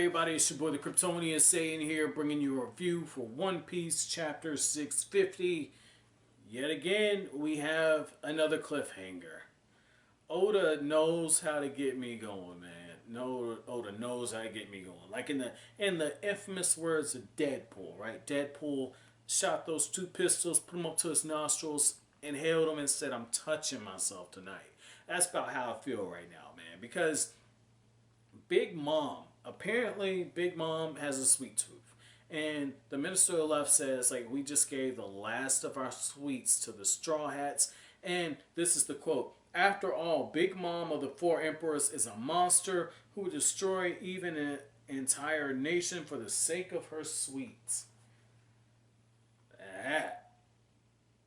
everybody? It's your boy the Kryptonian saying here, bringing you a review for One Piece Chapter 650. Yet again, we have another cliffhanger. Oda knows how to get me going, man. No, Oda knows how to get me going. Like in the infamous words of Deadpool, right? Deadpool shot those two pistols, put them up to his nostrils, inhaled them, and said, "I'm touching myself tonight." That's about how I feel right now, man. Because apparently Big Mom has a sweet tooth. And the Minister of Left says, like, we just gave the last of our sweets to the Straw Hats. And this is the quote: "After all, Big Mom of the Four Emperors is a monster who would destroy even an entire nation for the sake of her sweets."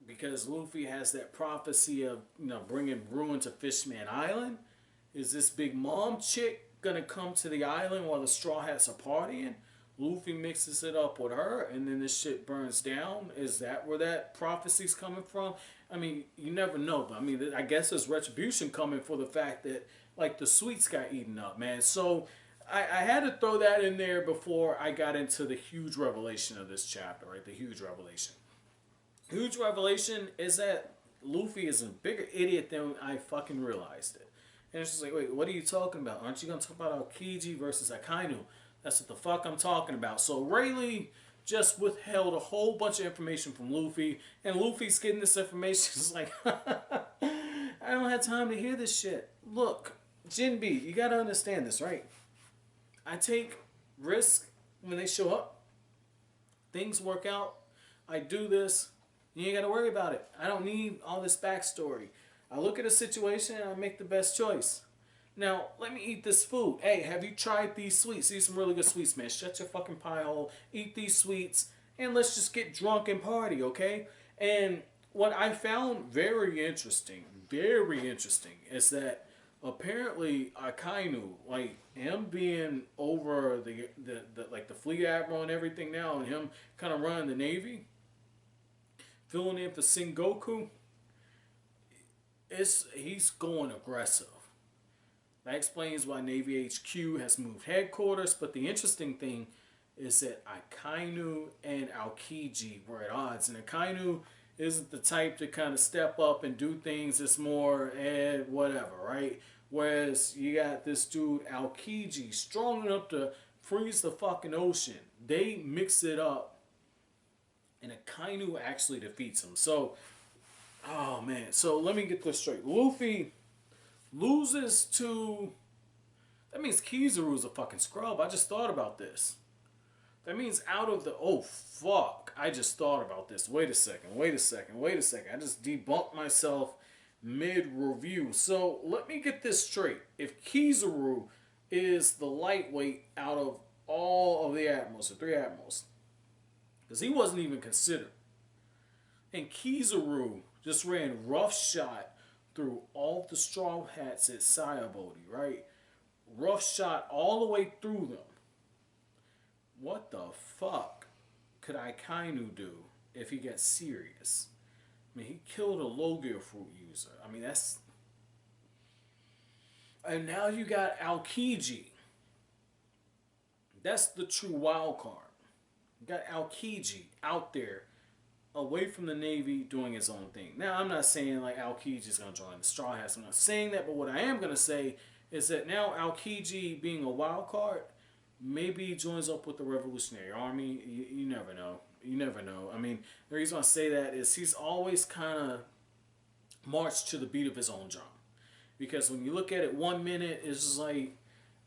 Because Luffy has that prophecy of, bringing ruin to Fishman Island. Is this Big Mom chick gonna come to the island while the Straw Hats are partying? Luffy mixes it up with her, and then this shit burns down. Is that where that prophecy's coming from? I mean, you never know, but I mean, I guess there's retribution coming for the fact that, like, the sweets got eaten up, man. So I had to throw that in there before I got into the huge revelation of this chapter, right? The huge revelation. Huge revelation is that Luffy is a bigger idiot than I fucking realized it. And it's just like, wait, what are you talking about? Aren't you going to talk about Aokiji versus Akainu? That's what the fuck I'm talking about. So Rayleigh just withheld a whole bunch of information from Luffy, and Luffy's getting this information. It's like, I don't have time to hear this shit. Look, Jinbe, you got to understand this, right? I take risks when they show up. Things work out. I do this. You ain't got to worry about it. I don't need all this backstory. I look at a situation and I make the best choice. Now, let me eat this food. Hey, have you tried these sweets? These are some really good sweets, man. Shut your fucking pie hole. Eat these sweets. And let's just get drunk and party, okay? And what I found very interesting, is that apparently Akainu, like him being over the fleet admiral and everything now, and him kind of running the Navy, filling in for Sengoku, he's going aggressive. That explains why Navy HQ has moved headquarters. But the interesting thing is that Akainu and Aokiji were at odds. And Akainu isn't the type to kind of step up and do things. It's more, whatever, right? Whereas you got this dude, Aokiji, strong enough to freeze the fucking ocean. They mix it up, and Akainu actually defeats him. So, oh man. So let me get this straight. Luffy loses to... That means Kizaru's a fucking scrub. I just thought about this. That means out of the... Oh, fuck. I just thought about this. Wait a second. I just debunked myself mid-review. So, let me get this straight. If Kizaru is the lightweight out of all of the admirals, the three admirals, because he wasn't even considered, and Kizaru just ran roughshod through all the Straw Hats at Sayabody, right? Roughshod all the way through them. What the fuck could Akainu do if he gets serious? I mean, he killed a Logia fruit user. I mean, that's... And now you got Aokiji. That's the true wild card. You got Aokiji out there, away from the Navy, doing his own thing. Now, I'm not saying like Aokiji is going to join the Straw Hats. I'm not saying that, but what I am going to say is that now Aokiji, being a wild card, maybe he joins up with the Revolutionary Army. You never know. You never know. I mean, the reason I say that is he's always kind of marched to the beat of his own drum. Because when you look at it 1 minute, it's just like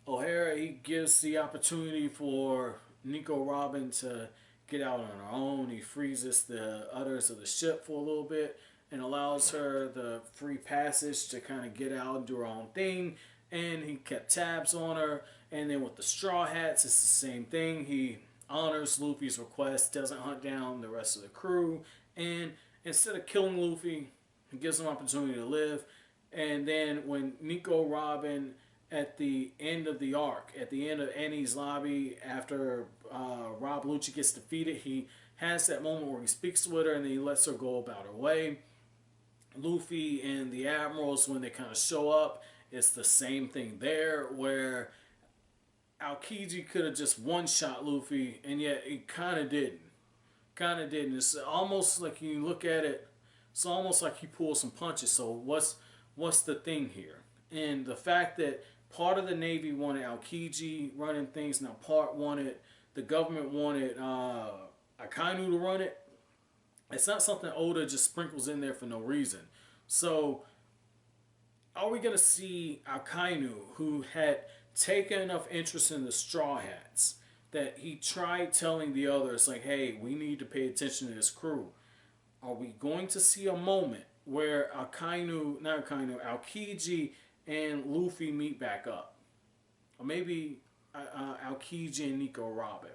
O'Hara, he gives the opportunity for Nico Robin to get out on her own. He freezes the udders of the ship for a little bit and allows her the free passage to kind of get out and do her own thing. And he kept tabs on her. And then with the Straw Hats, it's the same thing. He honors Luffy's request, doesn't hunt down the rest of the crew, and instead of killing Luffy, he gives him an opportunity to live. And then when Nico Robin, at the end of the arc, at the end of Annie's lobby, after Rob Lucci gets defeated, he has that moment where he speaks with her and then he lets her go about her way. Luffy and the admirals, when they kind of show up, it's the same thing there, where Aokiji could have just one-shot Luffy, and yet he kind of didn't. Kind of didn't. It's almost like you look at it, it's almost like he pulled some punches. So what's the thing here? And the fact that part of the Navy wanted Aokiji running things, now part wanted, the government wanted Akainu to run it. It's not something Oda just sprinkles in there for no reason. So are we going to see Akainu, who had taken enough interest in the Straw Hats that he tried telling the others, like, hey, we need to pay attention to this crew? Are we going to see a moment where Aokiji and Luffy meet back up? Or maybe Aokiji and Nico Robin?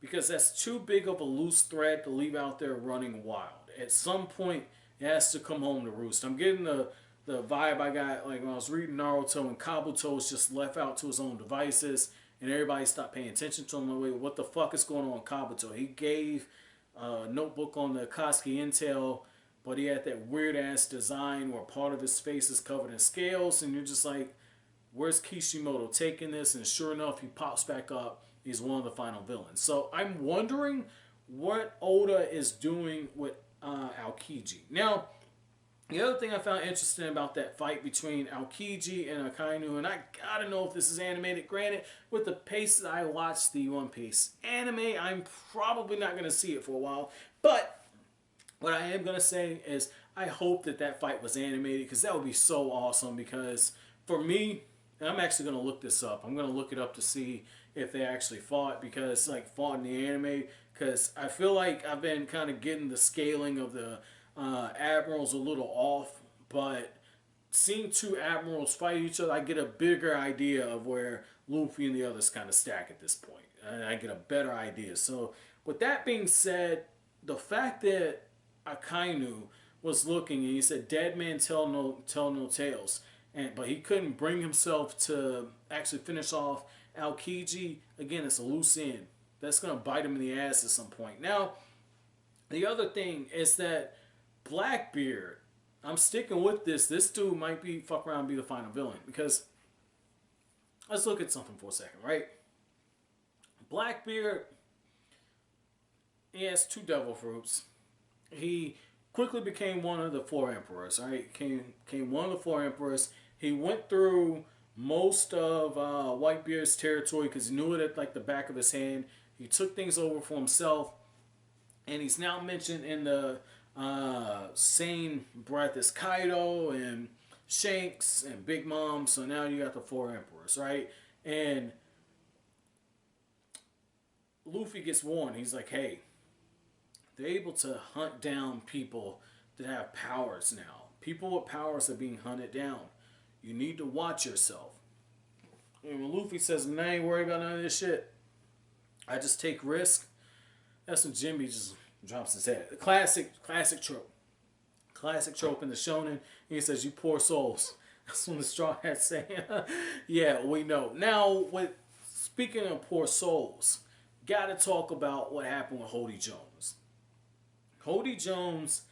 Because that's too big of a loose thread to leave out there running wild. At some point, it has to come home to roost. I'm getting the vibe I got like when I was reading Naruto and Kabuto was just left out to his own devices and everybody stopped paying attention to him. Like, what the fuck is going on with Kabuto? He gave a notebook on the Akatsuki Intel, but he had that weird ass design where part of his face is covered in scales, and you're just like, where's Kishimoto taking this? And sure enough, he pops back up. He's one of the final villains. So I'm wondering what Oda is doing with Aokiji. Now, the other thing I found interesting about that fight between Aokiji and Akainu, and I gotta know if this is animated. Granted, with the pace that I watched the One Piece anime, I'm probably not gonna see it for a while. But what I am gonna say is I hope that fight was animated, because that would be so awesome. Because for me, and I'm actually gonna look this up. I'm gonna look it up to see if they actually fought, because like fought in the anime, because I feel like I've been kind of getting the scaling of the admirals a little off, but seeing two admirals fight each other, I get a bigger idea of where Luffy and the others kind of stack at this point, and I get a better idea. So with that being said, the fact that Akainu was looking and he said dead man tell no tales, but he couldn't bring himself to actually finish off Aokiji, again, it's a loose end. That's going to bite him in the ass at some point. Now, the other thing is that Blackbeard, I'm sticking with this. This dude might be fuck around and be the final villain. Because, let's look at something for a second, right? Blackbeard, he has 2 devil fruits. He quickly became one of the 4 emperors, right? Became one of the 4 emperors. He went through most of Whitebeard's territory because he knew it at like the back of his hand. He took things over for himself, and he's now mentioned in the same breath as Kaido and Shanks and Big Mom. So now you got the 4 emperors, right? And Luffy gets warned. He's like, hey, they're able to hunt down people that have powers now. People with powers are being hunted down. You need to watch yourself. And when Luffy says, man, I ain't worried about none of this shit, I just take risk, that's when Jinbe just drops his head. The classic trope. Classic trope in the shonen. He says, you poor souls. That's when the Straw Hats say, yeah, we know. Now, speaking of poor souls, gotta talk about what happened with Hody Jones. Hody Jones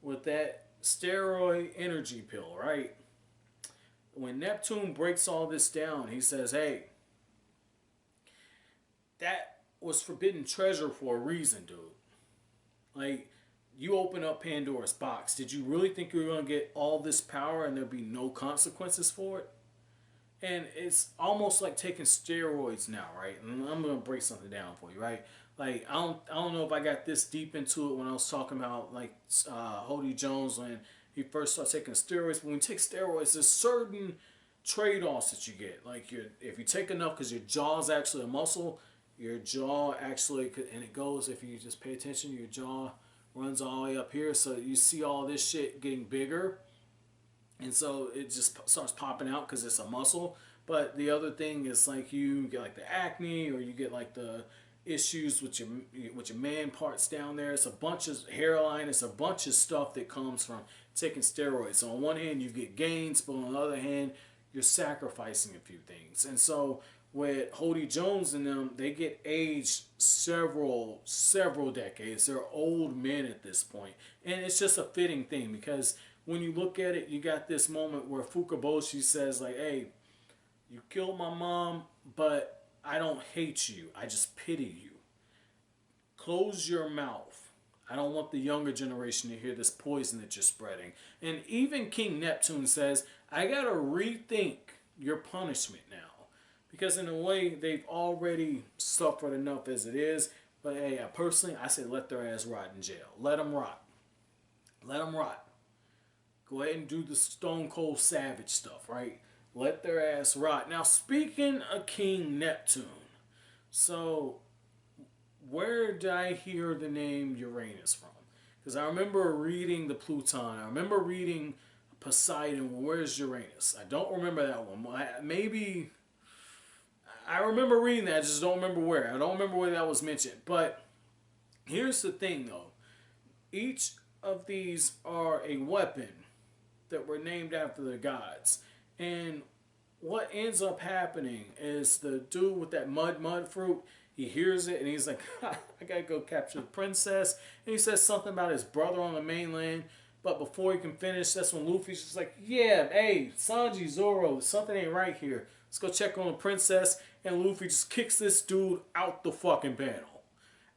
with that steroid energy pill, right? When Neptune breaks all this down, he says, hey, that was forbidden treasure for a reason, dude. Like, you open up Pandora's box. Did you really think you were going to get all this power and there'd be no consequences for it? And it's almost like taking steroids now, right? And I'm going to break something down for you, right? Like, I don't know if I got this deep into it when I was talking about, like, Hody Jones when he first started taking steroids. But when you take steroids, there's certain trade-offs that you get. Like, if you take enough, because your jaw is actually a muscle, your jaw actually, and it goes, if you just pay attention, your jaw runs all the way up here. So you see all this shit getting bigger. And so it just starts popping out because it's a muscle. But the other thing is, like, you get, like, the acne, or you get, like, the issues with your man parts down there. It's a bunch of hairline. It's a bunch of stuff that comes from taking steroids. So on one hand, you get gains, but on the other hand, you're sacrificing a few things. And so with Hody Jones and them, they get aged several decades. They're old men at this point. And it's just a fitting thing, because when you look at it, you got this moment where Fukaboshi says, like, hey, you killed my mom, but I don't hate you. I just pity you. Close your mouth. I don't want the younger generation to hear this poison that you're spreading. And even King Neptune says, I gotta rethink your punishment now. Because in a way, they've already suffered enough as it is. But hey, personally, I say let their ass rot in jail. Let them rot. Let them rot. Go ahead and do the Stone Cold Savage stuff, right? Let their ass rot. Now, speaking of King Neptune, so where did I hear the name Uranus from? Because I remember reading the Pluton. I remember reading Poseidon. Well, where's Uranus? I don't remember that one. Maybe I remember reading that. I just don't remember where. I don't remember where that was mentioned. But here's the thing, though. Each of these are a weapon that were named after the gods. And what ends up happening is the dude with that mud fruit, he hears it and he's like, I gotta go capture the princess. And he says something about his brother on the mainland. But before he can finish, that's when Luffy's just like, yeah, hey, Sanji, Zoro, something ain't right here. Let's go check on the princess. And Luffy just kicks this dude out the fucking panel.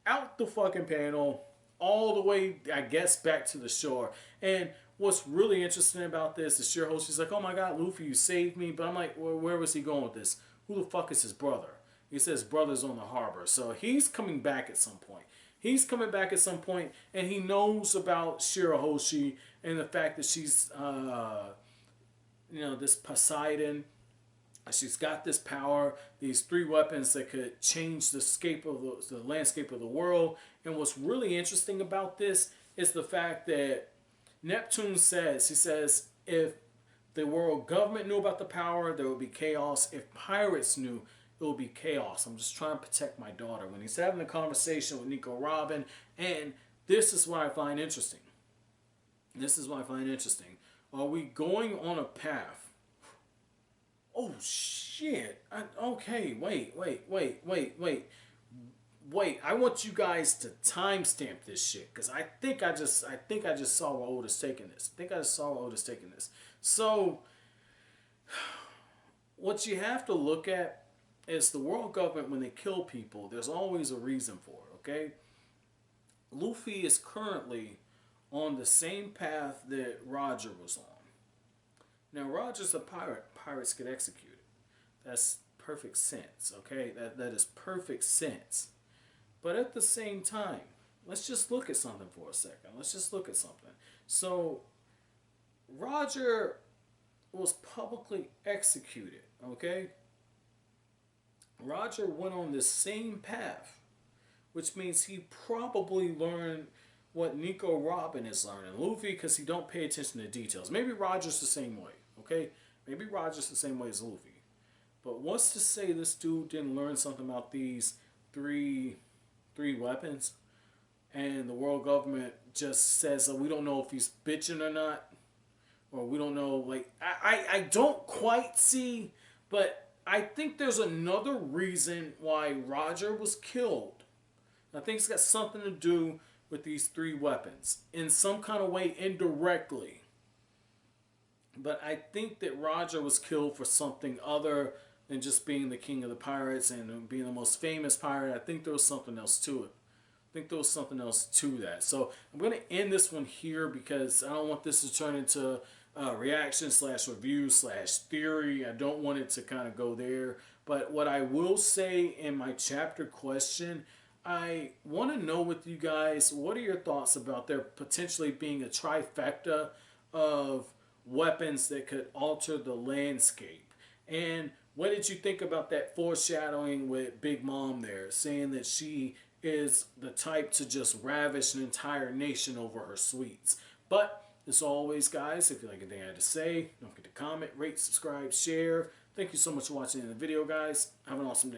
Out the fucking panel. All the way, I guess, back to the shore. And what's really interesting about this is Shirahoshi's like, oh my god, Luffy, you saved me. But I'm like, well, where was he going with this? Who the fuck is his brother? He says brother's on the harbor. So he's coming back at some point. He's coming back at some point, and he knows about Shirahoshi and the fact that she's, this Poseidon. She's got this power, these 3 weapons that could change the landscape of the world. And what's really interesting about this is the fact that Neptune says, he says, if the world government knew about the power, there would be chaos. If pirates knew, it would be chaos. I'm just trying to protect my daughter. When he's having a conversation with Nico Robin, and this is what I find interesting. This is what I find interesting. Are we going on a path? Oh shit! Okay, wait. I want you guys to timestamp this shit because I think I just saw where Oda's taking this. So, what you have to look at is the world government when they kill people. There's always a reason for it. Okay. Luffy is currently on the same path that Roger was on. Now, Roger's a pirate. Pirates get executed. That's perfect sense, okay? That is perfect sense. But at the same time, let's just look at something for a second. So, Roger was publicly executed, okay? Roger went on the same path, which means he probably learned what Nico Robin is learning. Luffy, because he don't pay attention to details. Maybe Roger's the same way, okay? Maybe Roger's the same way as Luffy. But what's to say this dude didn't learn something about these three weapons, and the world government just says, we don't know if he's bitching or not, or we don't know, like, I don't quite see, but I think there's another reason why Roger was killed. I think it's got something to do with these 3 weapons in some kind of way indirectly. But I think that Roger was killed for something other than just being the king of the pirates and being the most famous pirate. I think there was something else to it. So I'm going to end this one here because I don't want this to turn into reaction / review / theory. I don't want it to kind of go there. But what I will say in my chapter question, I want to know with you guys, what are your thoughts about there potentially being a trifecta of weapons that could alter the landscape? And what did you think about that foreshadowing with Big Mom there, saying that she is the type to just ravish an entire nation over her sweets? But as always, guys, if you like anything I had to say, don't forget to comment, rate, subscribe, share. Thank you so much for watching the video, guys. Have an awesome day.